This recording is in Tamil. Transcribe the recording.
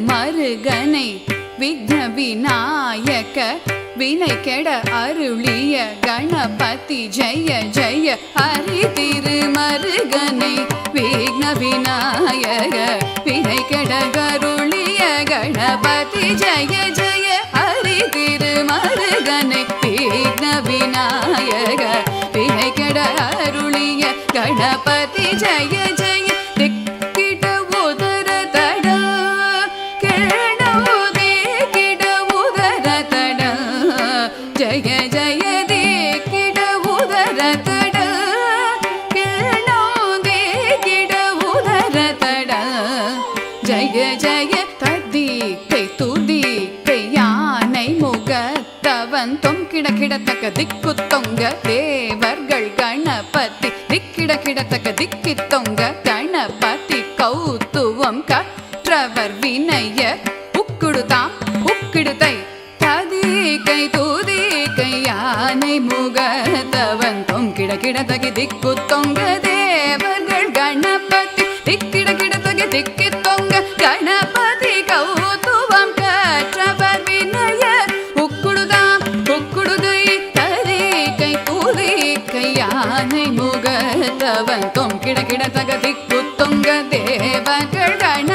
மருகனை விக்ன விநாயக வினை கெட அருளிய கணபதி ஜெய ஜெய. ஹரி திருமருகனை விக்ன விநாயக வினை கெட அருளிய கணபதி ஜெய ஜெய. ஹரி திருமருகனை விக்ன விநாயக வினை கெட அருளிய கணபதி ஜெய ஜெய. ஜய ஜய தே கிட உதர தட கிணோ தே கிட உதர தட. ஜய ஜய ததி கை துதி கை யானை முகத்தவன் தொம் கிட கிடத்தக்க திக்கு தொங்க தேவர்கள் கணபதி திக்கிட கிடத்தக்க திக்கி தொங்க கணபதி கௌத்துவம் கற்றவர் வினைய உக்குடுதாம் உக்கிடுதை கை தூதி கையானை முகத்தவன் தொம் கிட கிடத்தகி திக்கு தொங்க தேவர்கள் கணபதி திக்கிட கிடத்தகி திக்கி தொங்க கணபதி கௌத்துவம் கற்றவர் வினய உக்குடுதாம் உக்குடுதை கதி கை தூதி கையானை முகத்தவன் தொம் கிட கிடத்தக திக்கு தொங்க தேவர்கள் கண